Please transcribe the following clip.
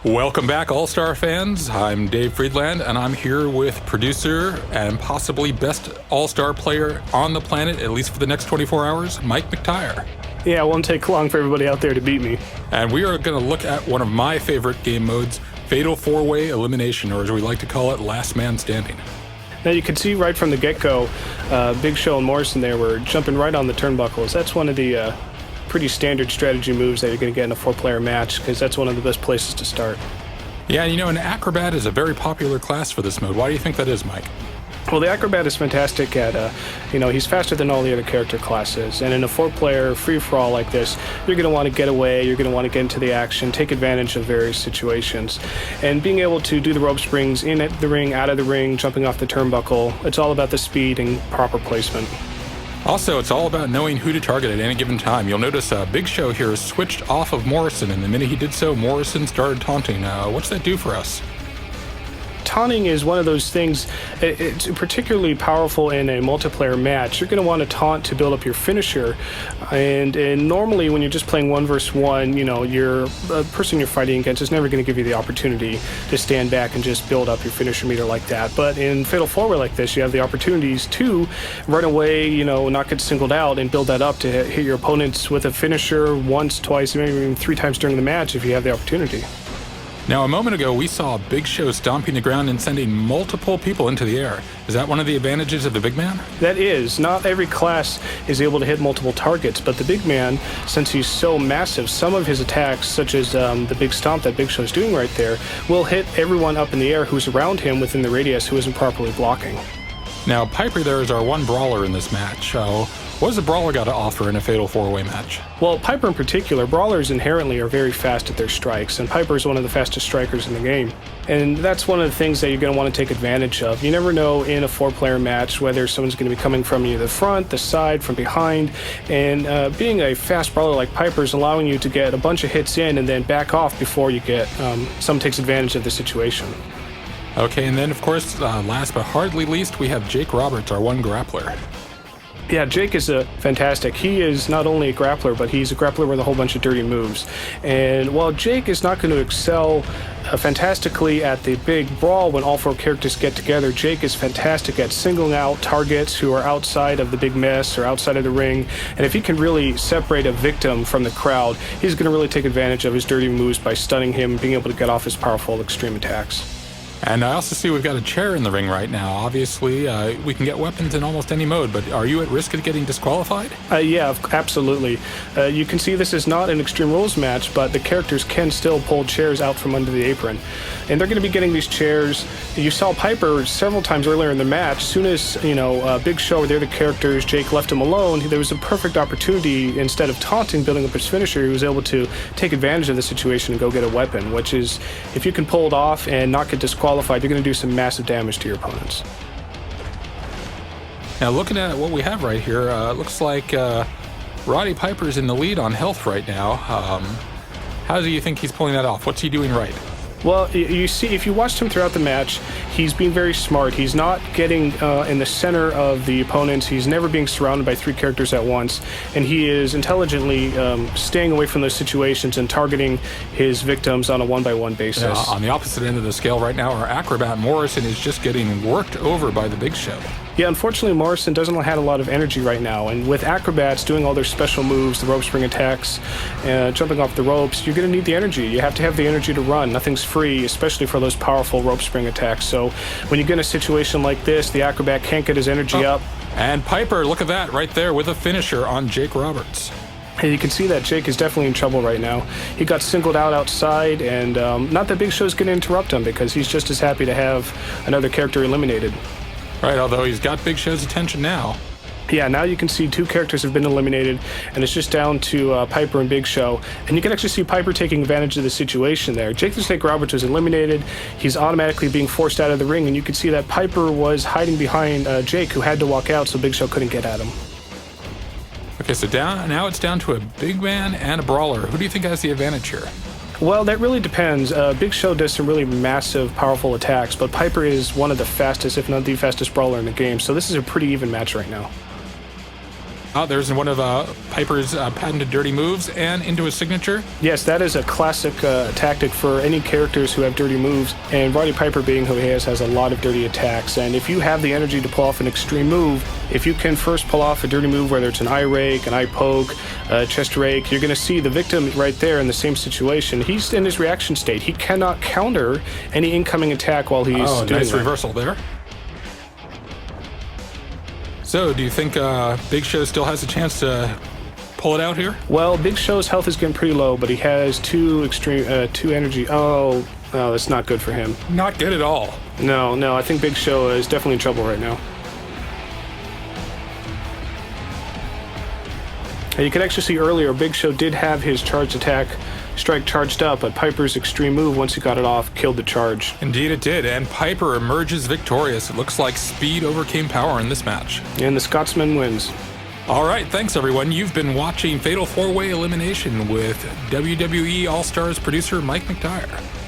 Welcome back, All-Star fans. I'm Dave Friedland, and I'm here with producer and possibly best All-Star player on the planet, at least for the next 24 hours, Mike McTire. Yeah, it won't take long for everybody out there to beat me. And we are going to look at one of my favorite game modes, Fatal 4-Way Elimination, or as we like to call it, Last Man Standing. Now you can see right from the get-go, Big Show and Morrison there were jumping right on the turnbuckles. That's one of the pretty standard strategy moves that you're going to get in a four-player match, because that's one of the best places to start. Yeah, you know, an Acrobat is a very popular class for this mode. Why do you think that is, Mike? Well, the Acrobat is fantastic at, he's faster than all the other character classes. And in a four-player free-for-all like this, you're going to want to get away, you're going to want to get into the action, take advantage of various situations. And being able to do the rope springs in at the ring, out of the ring, jumping off the turnbuckle, it's all about the speed and proper placement. Also, it's all about knowing who to target at any given time. You'll notice Big Show here switched off of Morrison, and the minute he did so, Morrison started taunting. What's that do for us? Taunting is one of those things, it's particularly powerful in a multiplayer match. You're going to want to taunt to build up your finisher, and normally when you're just playing 1 versus 1, your person you're fighting against is never going to give you the opportunity to stand back and just build up your finisher meter like that. But in Fatal 4-Way like this, you have the opportunities to run away, not get singled out, and build that up to hit your opponents with a finisher once, twice, maybe even 3 times during the match if you have the opportunity. Now, a moment ago, we saw Big Show stomping the ground and sending multiple people into the air. Is that one of the advantages of the big man? That is. Not every class is able to hit multiple targets, but the big man, since he's so massive, some of his attacks, such as the big stomp that Big Show's doing right there, will hit everyone up in the air who's around him within the radius who isn't properly blocking. Now, Piper there is our one brawler in this match. What does a brawler got to offer in a Fatal 4-Way match? Well, Piper in particular, brawlers inherently are very fast at their strikes, and Piper is one of the fastest strikers in the game. And that's one of the things that you're going to want to take advantage of. You never know in a 4-player match whether someone's going to be coming from you the front, the side, from behind, and being a fast brawler like Piper is allowing you to get a bunch of hits in and then back off before you get someone takes advantage of the situation. Okay, and then, of course, last but hardly least, we have Jake Roberts, our one grappler. Yeah, Jake is fantastic. He is not only a grappler, but he's a grappler with a whole bunch of dirty moves. And while Jake is not going to excel fantastically at the big brawl when all 4 characters get together, Jake is fantastic at singling out targets who are outside of the big mess or outside of the ring. And if he can really separate a victim from the crowd, he's going to really take advantage of his dirty moves by stunning him and being able to get off his powerful extreme attacks. And I also see we've got a chair in the ring right now. Obviously, we can get weapons in almost any mode, but are you at risk of getting disqualified? Yeah, absolutely. You can see this is not an Extreme Rules match, but the characters can still pull chairs out from under the apron. And they're going to be getting these chairs. You saw Piper several times earlier in the match. As soon as, Big Show, they're the characters, Jake left him alone, there was a perfect opportunity. Instead of taunting, building up his finisher, he was able to take advantage of the situation and go get a weapon, which is, if you can pull it off and not get disqualified, you're going to do some massive damage to your opponents. Now, looking at what we have right here, it looks like Roddy Piper's in the lead on health right now. How do you think he's pulling that off? What's he doing right? Well, you see, if you watched him throughout the match, he's being very smart. He's not getting in the center of the opponents. He's never being surrounded by 3 characters at once. And he is intelligently staying away from those situations and targeting his victims on a one-by-one basis. On the opposite end of the scale right now, our acrobat Morrison is just getting worked over by the Big Show. Yeah, unfortunately, Morrison doesn't have a lot of energy right now. And with acrobats doing all their special moves, the rope spring attacks, jumping off the ropes, you're going to need the energy. You have to have the energy to run. Nothing's free, especially for those powerful rope spring attacks. So when you get in a situation like this, the acrobat can't get his energy up. And Piper, look at that right there with a finisher on Jake Roberts. And you can see that Jake is definitely in trouble right now. He got singled out outside, and not that Big Show's going to interrupt him, because he's just as happy to have another character eliminated. Right, although he's got Big Show's attention now. Yeah, now you can see 2 characters have been eliminated, and it's just down to Piper and Big Show. And you can actually see Piper taking advantage of the situation there. Jake the Snake Roberts was eliminated. He's automatically being forced out of the ring, and you can see that Piper was hiding behind Jake, who had to walk out so Big Show couldn't get at him. Okay, so now it's down to a big man and a brawler. Who do you think has the advantage here? Well, that really depends. Big Show does some really massive, powerful attacks, but Piper is one of the fastest, if not the fastest brawler in the game, so this is a pretty even match right now. Oh, there's one of Piper's patented dirty moves and into his signature. Yes, that is a classic tactic for any characters who have dirty moves, and Roddy Piper, being who he is, has a lot of dirty attacks. And if you have the energy to pull off an extreme move, if you can first pull off a dirty move, whether it's an eye rake, an eye poke, chest rake, you're going to see the victim right there in the same situation. He's in his reaction state. He cannot counter any incoming attack while he's doing nice that. reversal there. So, do you think Big Show still has a chance to pull it out here? Well, Big Show's health is getting pretty low, but he has two energy. Oh, that's not good for him. Not good at all. No, I think Big Show is definitely in trouble right now. And you can actually see earlier, Big Show did have his charged attack strike charged up, but Piper's extreme move, once he got it off, killed the charge. Indeed it did, and Piper emerges victorious. It looks like speed overcame power in this match. And the Scotsman wins. All right, thanks everyone. You've been watching Fatal 4-Way Elimination with WWE All Stars producer Mike McTire.